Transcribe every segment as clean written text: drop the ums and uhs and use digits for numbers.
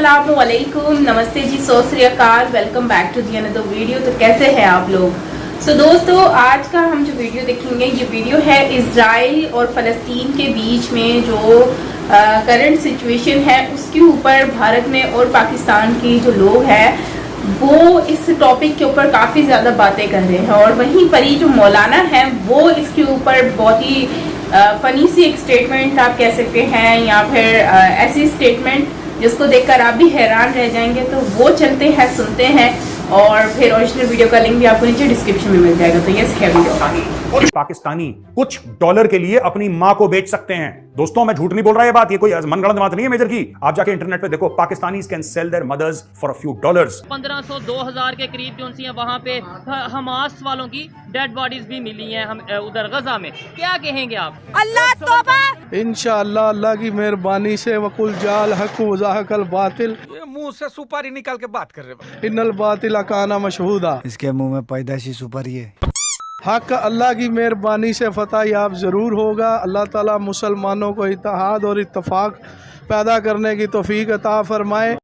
अस्सलामुअलैकुम, नमस्ते जी, सत श्री अकाल। Welcome back to the another video. तो कैसे हैं आप लोग? दोस्तों, आज का हम जो वीडियो देखेंगे, ये वीडियो है इजराइल और फ़लस्तीन के बीच में जो करंट सिचुएशन है उसके ऊपर। भारत में और पाकिस्तान की जो लोग हैं वो इस टॉपिक के ऊपर काफ़ी ज़्यादा बातें कर रहे हैं, और वहीं पर ही जो मौलाना हैं वो इसके ऊपर बहुत ही फनी सी एक स्टेटमेंट आप कह सकते हैं, या फिर ऐसी स्टेटमेंट जिसको देखकर आप भी हैरान रह जाएंगे। तो वो चलते हैं, सुनते हैं, और फिर ओरिजिनल वीडियो का लिंक भी आपको नीचे डिस्क्रिप्शन में मिल जाएगा। तो यस है वीडियो। पाकिस्तानी कुछ डॉलर के लिए अपनी मां को बेच सकते हैं। दोस्तों, मैं झूठ नहीं बोल रहा, ये बात, ये कोई मनगढ़ंत बात नहीं है मेजर की। आप जाके इंटरनेट पे देखो, Pakistanis can sell their mothers for a few dollars. 1500-2000 के करीब जो सी हैं, वहाँ पे हमास वालों की डेड बॉडीज भी मिली हैं हम उधर गजा में। क्या कहेंगे आप? अल्लाह तौबा। इंशाअल्लाह अल्लाह की मेहरबानी से वकुल जाल हक वज़ाहकल बातिल। ये मुंह से सुपारी निकाल के बात कर रहे। इन्नल बातिल काना मशहूदा। इसके मुंह में पैदाइशी सुपारी है। हक अल्लाह की मेहरबानी से फतह याब जरूर होगा। अल्लाह ताला मुसलमानों को इत्तेहाद और इत्तफाक पैदा करने की तौफीक अता फरमाए।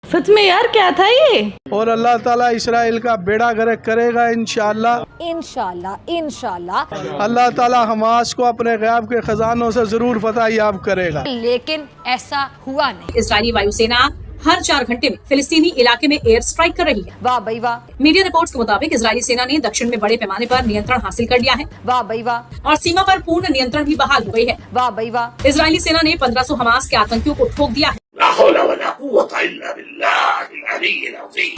सच में यार, क्या था ये? और अल्लाह ताला इसराइल का बेड़ा गर्क करेगा इंशाअल्लाह। इंशाअल्लाह इंशाअल्लाह अल्लाह ताला हमास को अपने गैब के खजानों से जरूर फतह याब करेगा। लेकिन ऐसा हुआ नहीं। इजरायली वायुसेना हर 4 घंटे में फिलिस्तीनी इलाके में एयर स्ट्राइक कर रही है। वाह भाई वाह। मीडिया रिपोर्ट्स के मुताबिक इजरायली सेना ने दक्षिण में बड़े पैमाने पर नियंत्रण हासिल कर लिया है। वाह भाई वाह। और सीमा पर पूर्ण नियंत्रण भी बहाल हो गई है। वाह भाई वाह। इजरायली सेना ने 1500 हमास के आतंकियों को ठोक दिया है।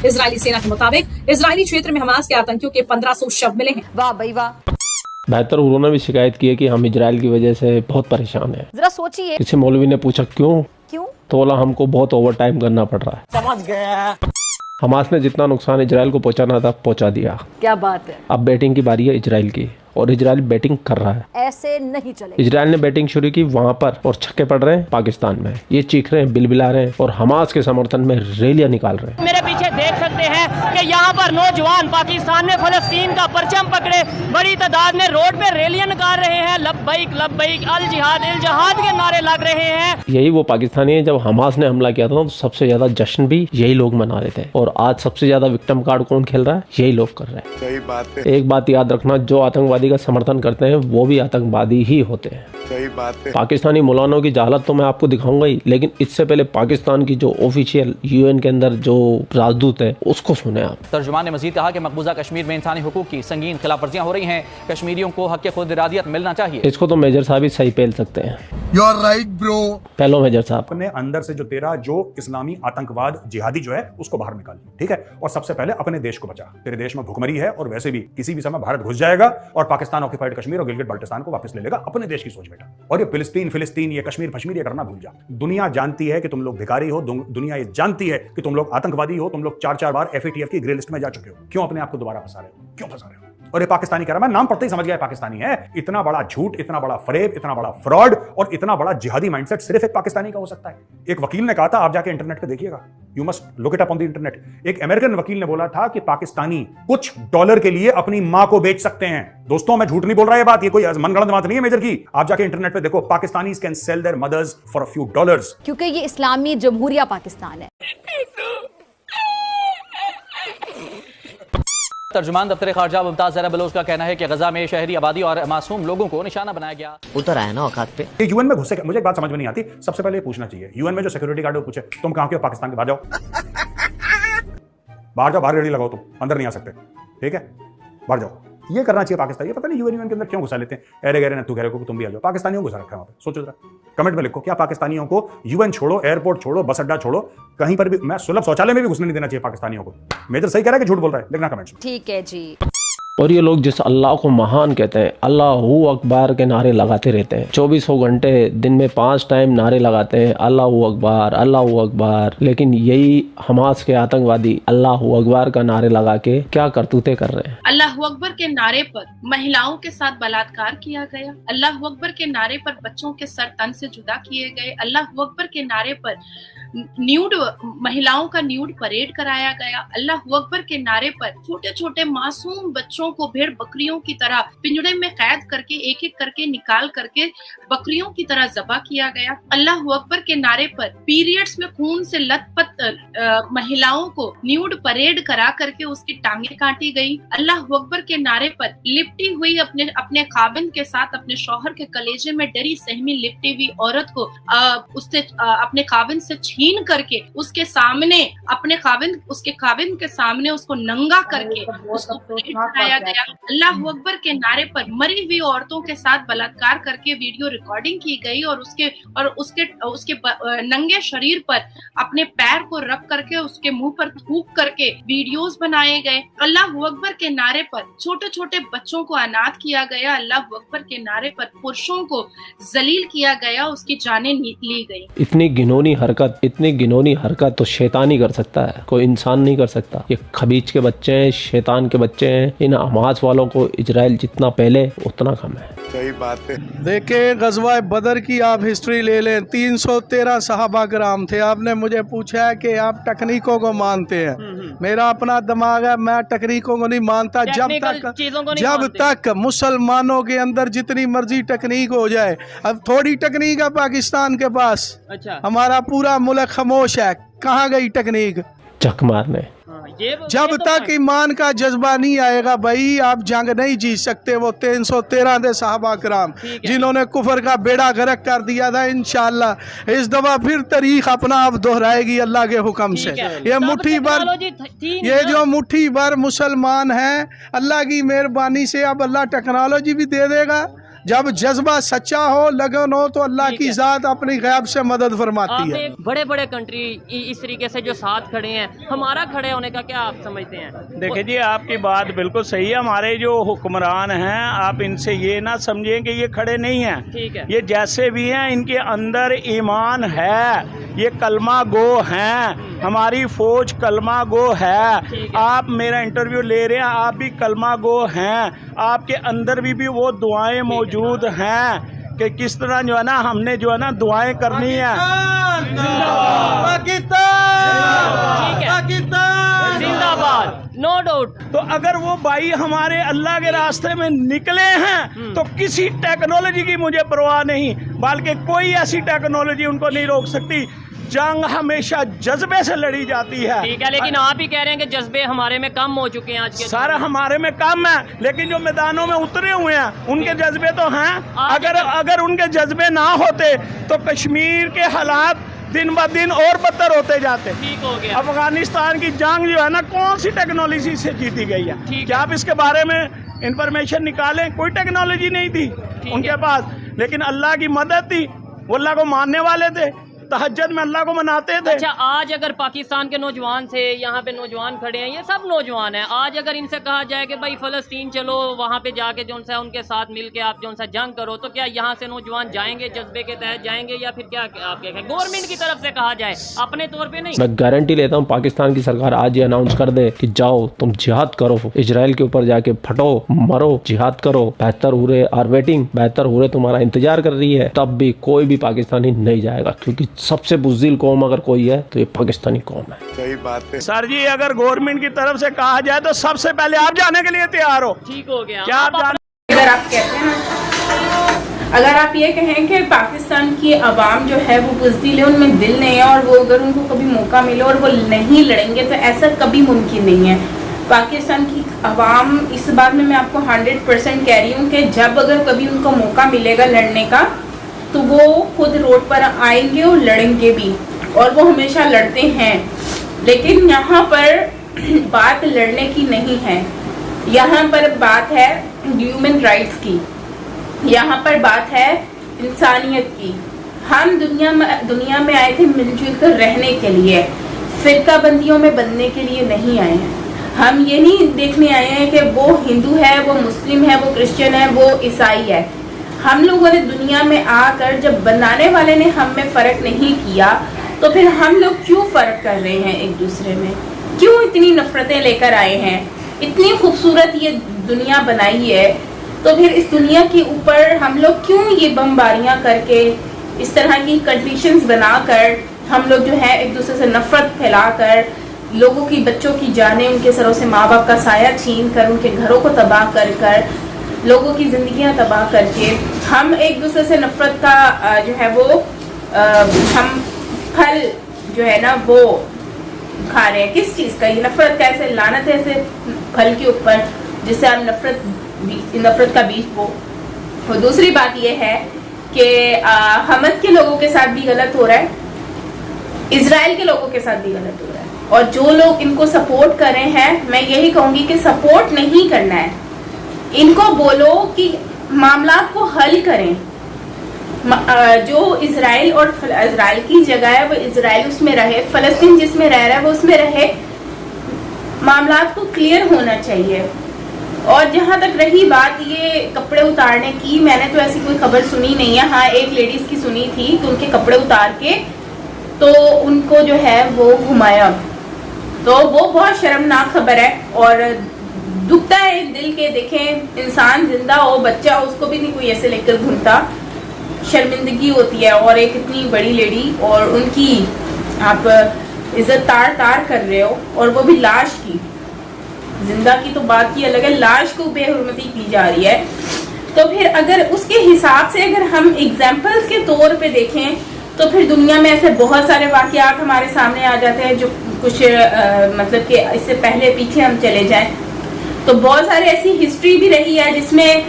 इजरायली सेना के मुताबिक इजरायली क्षेत्र में हमास के आतंकियों के 1500 शव मिले हैं। वाह भाई वाह। बेहतर उन्होंने भी शिकायत की है कि हम इजराइल की वजह से बहुत परेशान हैं। जरा सोचिए। किसी मौलवी ने पूछा क्यों, क्यों? तो बोला हमको बहुत ओवर टाइम करना पड़ रहा है। समझ गया। हमास ने जितना नुकसान इजराइल को पहुंचाना था पहुंचा दिया। क्या बात है। अब बैटिंग की बारी है इजराइल की, और इजराइल बैटिंग कर रहा है। ऐसे नहीं चलेगा। इजराइल ने बैटिंग शुरू की वहां पर, और छक्के पड़ रहे हैं पाकिस्तान में। ये चीख रहे हैं, बिलबिला रहे हैं, और हमास के समर्थन में रैलियां निकाल रहे हैं। मेरे पीछे देख सकते हैं कि यहाँ पर नौजवान पाकिस्तान में फलस्तीन का परचम पकड़े बड़ी तादाद में रोड पे रैलियां निकाल रहे हैं। लब्बैक लब्बैक अल जिहाद के नारे लग रहे हैं। यही वो पाकिस्तानी है, जब हमास ने हमला किया था तो सबसे ज्यादा जश्न भी यही लोग मना रहे थे, और आज सबसे ज्यादा विक्टिम कार्ड कौन खेल रहा है? यही लोग कर रहे हैं। सही बात है। एक बात याद रखना, जो आतंकवादी का समर्थन करते हैं वो भी आतंकवादी ही होते हैं। सही बात है। पाकिस्तानी मौलानों की जहालत तो मैं आपको दिखाऊंगा ही, लेकिन इससे पहले पाकिस्तान की जो ऑफिशियल यूएन के अंदर जो राजदूत है उसको सुने आप। तर्जुमान ने मजीद कहा कि मकबूजा कश्मीर में इंसानी हुकूक की संगीन खिलाफ वर्जियां हो रही हैं। कश्मीरियों को हक खुद इरादियत मिलना चाहिए। इसको तो मेजर साहब ही सही पेल सकते हैं। You are right bro. पहलो मेजर साहब अपने अंदर से जो तेरा जो इस्लामी आतंकवाद जिहादी जो है उसको बाहर निकाल, ठीक है? और सबसे पहले अपने देश को बचा। तेरे देश में भुखमरी है, और वैसे भी किसी भी समय भारत घुस जाएगा और पाकिस्तान ऑक्यूपाइड कश्मीर और गिलगिट बाल्टिस्तान को वापस ले लेगा। अपने देश की सोच बेटा। और ये फिलिस्तीन ये कश्मीर ये करना भूल जा। दुनिया जानती है कि तुम लोग भिखारी हो, दुनिया ये जानती है कि तुम लोग आतंकवादी हो। तुम लोग 4 बार FATF की ग्रे लिस्ट में जा चुके हो। क्यों अपने आप को दोबारा फंसा रहे हो? क्यों फंसा रहे हो? और ये पाकिस्तानी कह रहा, मैं नाम पढ़ते ही समझ गया पाकिस्तानी है। इतना बड़ा झूठ, इतना बड़ा फरेब, इतना बड़ा फ्रॉड और इतना बड़ा जिहादी माइंडसेट सिर्फ एक पाकिस्तानी का हो सकता है। एक वकील ने कहा था, आप जाके इंटरनेट पे देखिएगा, you must look it up on the internet. एक अमेरिकन वकील ने बोला था कि पाकिस्तानी कुछ डॉलर के लिए अपनी मां को बेच सकते हैं। दोस्तों, मैं झूठ नहीं बोल रहा, ये बात, ये कोई मनगढ़ंत बात नहीं है मेजर की। आप जाके इंटरनेट पे देखो, Pakistanis can sell their mothers for a few dollars. क्योंकि ये इस्लामी जमहूरिया पाकिस्तान है। तर्जुमान दफ्तर खारजा मुमताज ज़हरा बलोच का कहना है कि गजा में शहरी आबादी और मासूम लोगों को निशाना बनाया गया। उतर आया ना औकात पे। ये यूएन में घुसे, मुझे एक बात समझ में नहीं आती। सबसे पहले पूछना चाहिए यूएन में जो सिक्योरिटी गार्ड पूछे, तुम कहां के हो? पाकिस्तान के। बाहर जाओ, बाहर जाओ, बाहर रेडी लगाओ, तुम अंदर नहीं आ सकते, ठीक है? बाहर जाओ। ये करना चाहिए पाकिस्तान। ये पता नहीं यूएन के अंदर क्यों घुसा लेते हैं। अरे गहरे तू कह रहे हो कि तुम भी आ जाओ। पाकिस्तानियों को घुसा रखा है वहां पे। सोचो जरा, कमेंट में लिखो, क्या पाकिस्तानियों को यूएन छोड़ो, एयरपोर्ट छोड़ो, बस अड्डा छोड़ो, कहीं पर भी, मैं सुलभ शौचालय में भी घुसने नहीं देना चाहिए पाकिस्तानियों को। मेजर सही कह रहा है कि झूठ बोल रहा है? लिखना कमेंट्स में। ठीक है जी। और ये लोग जिस अल्लाह को महान कहते हैं, अल्लाहू अकबर के नारे लगाते रहते हैं। 24 घंटे दिन में 5 टाइम नारे लगाते हैं, अल्लाहू अकबर अल्लाहू अकबर। लेकिन यही हमास के आतंकवादी अल्लाहू अकबर का नारे लगा के क्या करतूते कर रहे हैं। अल्लाहू अकबर के नारे पर महिलाओं के साथ बलात्कार किया गया। अल्लाहू अकबर के नारे पर बच्चों के सर तन से जुदा किए गए। अल्लाहू अकबर के नारे पर न्यूड महिलाओं का न्यूड परेड कराया गया। अल्लाह अकबर के नारे पर छोटे छोटे मासूम बच्चों को भेड़ बकरियों की तरह पिंजड़े में कैद करके एक एक करके निकाल करके बकरियों की तरह ज़बह किया गया। अल्लाह अकबर के नारे पर पीरियड्स में खून से लथपथ महिलाओं को न्यूड परेड करा करके उसकी टांगे काटी गई। अल्लाह अकबर के नारे पर लिपटी हुई अपने खाविंद के साथ अपने शौहर के कलेजे में डरी सहमी लिपटी हुई औरत को उससे अपने खाविंद से छीन करके उसके सामने उसके खाविंद के सामने उसको नंगा करके उसको परेड कराया गया। अल्लाह अकबर के नारे पर मरी हुई औरतों के साथ बलात्कार करके वीडियो रिकॉर्डिंग की गई और उसके नंगे शरीर पर अपने पैर को रख करके उसके मुंह पर थूक करके वीडियोस बनाए गए। अल्लाह अकबर के नारे पर छोटे छोटे बच्चों को अनाथ किया गया। अल्लाह अकबर के नारे पर पुरुषों को जलील किया गया, उसकी जानें ली गई। इतनी घिनौनी हरकत तो शैतान ही कर सकता है, कोई इंसान नहीं कर सकता। ये खबीज के बच्चे हैं, शैतान के बच्चे हैं। इन हमास वालों को इजराइल जितना पहले उतना कम है। सही बात है। देखिए गज़वा बदर की आप हिस्ट्री ले लें, 313 सहाबा कराम थे। आपने मुझे पूछा है कि आप तकनीकों को मानते हैं। मेरा अपना दिमाग है, मैं तकनीकों को नहीं मानता। जब तक मुसलमानों के अंदर जितनी मर्जी तकनीक हो जाए, अब थोड़ी तकनीक है पाकिस्तान के पास। अच्छा। हमारा पूरा मुल्क खामोश है। कहाँ गई तकनीक? चक मारने। जब तक ईमान का जज्बा नहीं आएगा भाई, आप जंग नहीं जीत सकते। वो 313 थे साहबा कराम जिन्होंने कुफर का बेड़ा गर्क कर दिया था। इंशाअल्लाह इस दफा फिर तारीख अपना आप दोहराएगी अल्लाह के हुक्म से। ये मुट्ठी भर, ये जो मुट्ठी भर मुसलमान हैं, अल्लाह की मेहरबानी से अब अल्लाह टेक्नोलॉजी भी दे देगा। जब जज्बा सच्चा हो, लगन हो, तो अल्लाह की ज़ात अपनी गैब से मदद फरमाती है। बड़े बड़े कंट्री इस तरीके से जो साथ खड़े हैं, हमारा खड़े होने का क्या आप समझते हैं? देखिए जी, आपकी बात बिल्कुल सही है। हमारे जो हुक्मरान हैं, आप इनसे ये ना समझें कि ये खड़े नहीं हैं। ठीक है। ये जैसे भी हैं, इनके अंदर ईमान है, ये कलमा गो हैं। हमारी फौज कलमा गो है। आप मेरा इंटरव्यू ले रहे हैं, आप भी कलमा गो हैं। आपके अंदर भी वो दुआएं मौजूद हैं कि किस तरह जो है ना, हमने जो है ना दुआएं करनी है। पाकिस्तान जिंदाबाद, नो डाउट। तो अगर वो भाई हमारे अल्लाह के रास्ते में निकले हैं, तो किसी टेक्नोलॉजी की मुझे परवाह नहीं, बल्कि कोई ऐसी टेक्नोलॉजी उनको नहीं रोक सकती। जंग हमेशा जज्बे से लड़ी जाती है। ठीक है, लेकिन आप ही कह रहे हैं कि जज्बे हमारे में कम हो चुके हैं आज के। सारा हमारे में कम है, लेकिन जो मैदानों में उतरे हुए हैं उनके जज्बे तो हैं। अगर उनके जज्बे ना होते तो कश्मीर के हालात दिन ब दिन और बदतर होते जाते। ठीक हो गया। अफगानिस्तान की जंग जो है ना, कौन सी टेक्नोलॉजी से जीती गई है? क्या आप इसके बारे में इंफॉर्मेशन निकालें? कोई टेक्नोलॉजी नहीं थी उनके पास, लेकिन अल्लाह की मदद थी। वो अल्लाह को मानने वाले थे, तहज्जुद में अल्लाह को मनाते थे। अच्छा, आज अगर पाकिस्तान के नौजवान से यहाँ पे नौजवान खड़े हैं, ये सब नौजवान हैं, आज अगर इनसे कहा जाए कि भाई फलस्तीन चलो, वहाँ पे जाके जो सा उनके साथ मिल के आप जो सा जंग करो, तो क्या यहाँ से नौजवान जाएंगे? जज्बे के तहत जाएंगे या फिर क्या आप कहें? गवर्नमेंट की तरफ से कहा जाए, अपने तौर पे नहीं। मैं गारंटी लेता हूँ पाकिस्तान की सरकार आज ये अनाउंस कर दे कि जाओ तुम जिहाद करो, इजराइल के ऊपर जाके फटो, मरो, जिहाद करो, बेहतर हुए आर वेटिंग, बेहतर हुए तुम्हारा इंतजार कर रही है, तब भी कोई भी पाकिस्तानी नहीं जाएगा, क्योंकि सबसे बुज़दिल कौम अगर कोई है तो ये पाकिस्तानी कौम है। सही बात है सर जी। अगर गवर्नमेंट की तरफ से कहा जाए तो सबसे पहले आप जाने के लिए तैयार हो। ठीक हो गया। क्या आप अगर आप कहते हैं ना, अगर आप ये कहें कि पाकिस्तान की आवाम जो है वो बुज़दिल है, उनमें दिल नहीं है, और वो अगर उनको कभी मौका मिले और वो नहीं लड़ेंगे, तो ऐसा कभी मुमकिन नहीं है। पाकिस्तान की आवाम, इस बात में मैं आपको 100% कह रही हूँ कि जब अगर कभी उनको मौका मिलेगा लड़ने का, तो वो खुद रोड पर आएंगे और लड़ेंगे भी, और वो हमेशा लड़ते हैं। लेकिन यहाँ पर बात लड़ने की नहीं है, यहाँ पर बात है ह्यूमन राइट्स की, यहाँ पर बात है इंसानियत की। हम दुनिया में आए थे मिलजुल कर रहने के लिए, फिरका बंदियों में बनने के लिए नहीं आए हैं। हम ये नहीं देखने आए हैं कि वो हिंदू है, वो मुस्लिम है, वो क्रिश्चियन है, वो ईसाई है। हम लोगों ने दुनिया में आकर, जब बनाने वाले ने हम में फ़र्क नहीं किया, तो फिर हम लोग क्यों फ़र्क कर रहे हैं एक दूसरे में? क्यों इतनी नफ़रतें लेकर आए हैं? इतनी खूबसूरत ये दुनिया बनाई है, तो फिर इस दुनिया के ऊपर हम लोग क्यों ये बमबारियां करके, इस तरह की कंडीशंस बनाकर हम लोग जो है एक दूसरे से नफरत फैलाकर लोगों की, बच्चों की जानें उनके सरों से, माँ बाप का साया छीन कर, उनके घरों को तबाह कर कर, लोगों की जिंदगियां तबाह करके हम एक दूसरे से नफरत का जो है वो हम फल जो है ना वो खा रहे हैं। किस चीज़ का? ये नफरत का, ऐसे लानत है ऐसे फल के ऊपर जिससे हम नफरत का बीज बो। और दूसरी बात ये है कि हमास के लोगों के साथ भी गलत हो रहा है, इजराइल के लोगों के साथ भी गलत हो रहा है, और जो लोग इनको सपोर्ट कर रहे हैं, मैं यही कहूंगी कि सपोर्ट नहीं करना है, इनको बोलो कि मामला को हल करें। जो इजराइल और इजराइल की जगह है वो इजराइल उसमें रहे, फलस्तीन जिसमें रह रहा है वो उसमें रहे, मामला को क्लियर होना चाहिए। और जहाँ तक रही बात ये कपड़े उतारने की, मैंने तो ऐसी कोई खबर सुनी नहीं है। हाँ, एक लेडीज की सुनी थी तो उनके कपड़े उतार के तो उनको जो है वो घुमाया, तो वो बहुत शर्मनाक खबर है और दुखता है दिल के। देखें, इंसान जिंदा हो, बच्चा हो, उसको भी नहीं कोई ऐसे लेकर घूमता, शर्मिंदगी होती है। और एक इतनी बड़ी लेडी और उनकी आप इज्जत तार तार कर रहे हो, और वो भी लाश की। जिंदा की तो बात ही अलग है, लाश को बेहुरमती की जा रही है। तो फिर अगर उसके हिसाब से अगर हम एग्जाम्पल्स के तौर पे देखें तो फिर दुनिया में ऐसे बहुत सारे वाकयात हमारे सामने आ जाते हैं जो कुछ मतलब कि इससे पहले पीछे हम चले जाएं तो बहुत सारे ऐसी हिस्ट्री भी रही है जिसमें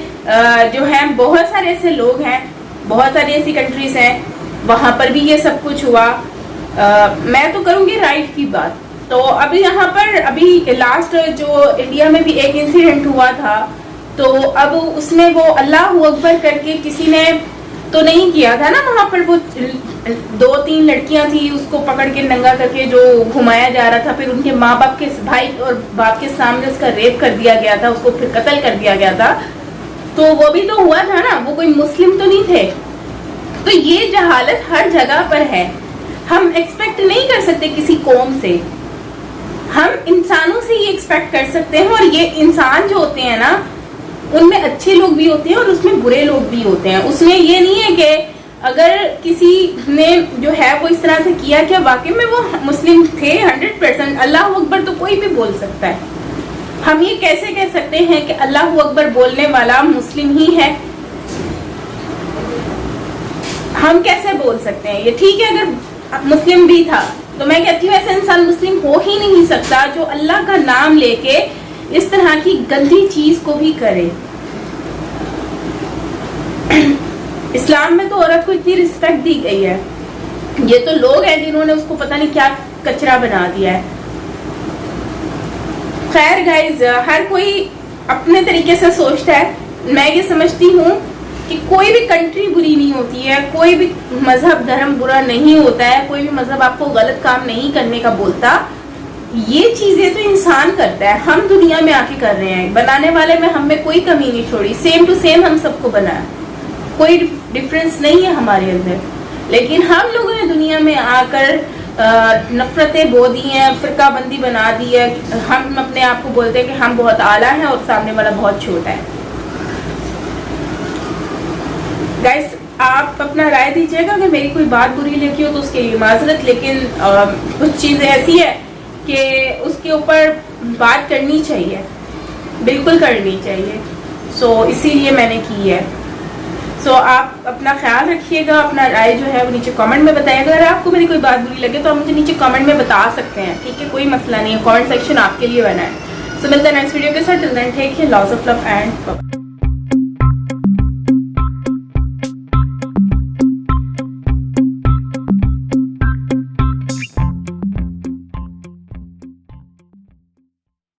जो है बहुत सारे ऐसे लोग हैं, बहुत सारी ऐसी कंट्रीज हैं, वहाँ पर भी ये सब कुछ हुआ। मैं तो करूँगी राइट की बात। तो अभी यहाँ पर अभी लास्ट जो इंडिया में भी एक इंसिडेंट हुआ था, तो अब उसमें वो अल्लाह अकबर करके किसी ने तो नहीं किया था ना, वहाँ पर वो 2-3 लड़कियां थी, उसको पकड़ के नंगा करके जो घुमाया जा रहा था, फिर उनके माँ बाप के, भाई और बाप के सामने उसका रेप कर दिया गया था, उसको फिर कत्ल कर दिया गया था। तो वो भी तो हुआ था ना, वो कोई मुस्लिम तो नहीं थे। तो ये जहालत हर जगह पर है, हम एक्सपेक्ट नहीं कर सकते किसी कौम से, हम इंसानों से ये एक्सपेक्ट कर सकते हैं। और ये इंसान जो होते हैं ना, उनमें अच्छे लोग भी होते हैं और उसमें बुरे लोग भी होते हैं। उसमें ये नहीं है कि अगर किसी ने जो है वो इस तरह से किया कि वाकई में वो मुस्लिम थे 100%, अल्लाह अकबर तो कोई भी बोल सकता है। हम ये कैसे कह सकते हैं कि अल्लाह अकबर बोलने वाला मुस्लिम ही है? हम कैसे बोल सकते हैं? ये ठीक है अगर मुस्लिम भी था, तो मैं कहती हूँ ऐसा इंसान मुस्लिम हो ही नहीं सकता जो अल्लाह का नाम लेके इस तरह की गंदी चीज को भी करे। इस्लाम में तो औरत को इतनी रिस्पेक्ट दी गई है, ये तो लोग हैं जिन्होंने उसको पता नहीं क्या कचरा बना दिया है। खैर गाइज, हर कोई अपने तरीके से सोचता है। मैं ये समझती हूँ कि कोई भी कंट्री बुरी नहीं होती है, कोई भी मजहब धर्म बुरा नहीं होता है, कोई भी मजहब आपको गलत काम नहीं करने का बोलता। ये चीजें तो इंसान करता है, हम दुनिया में आके कर रहे हैं। बनाने वाले में हम में कोई कमी नहीं छोड़ी, सेम टू सेम हम सबको बनाया, कोई डिफरेंस नहीं है हमारे अंदर। लेकिन हम लोगों ने दुनिया में आकर नफरतें बो दी हैं, फिरकाबंदी बना दी है। हम अपने आप को बोलते हैं कि हम बहुत आला हैं और सामने वाला बहुत छोटा है। गाइस, आप अपना राय दीजिएगा, अगर मेरी कोई बात बुरी लगी हो तो उसके लिए माजरत। लेकिन कुछ चीज़ें ऐसी है कि उसके ऊपर बात करनी चाहिए, बिल्कुल करनी चाहिए। सो इसीलिए मैंने की है। सो आप अपना ख्याल रखिएगा, अपना राय जो है वो नीचे कमेंट में बताइएगा। अगर आपको मेरी कोई बात बुरी लगे तो आप मुझे नीचे कमेंट में बता सकते हैं, ठीक है? कोई मसला नहीं है, कमेंट सेक्शन आपके लिए बना है। सो मिलते हैं नेक्स्ट वीडियो के साथ। Till then take care, lots of love and bye.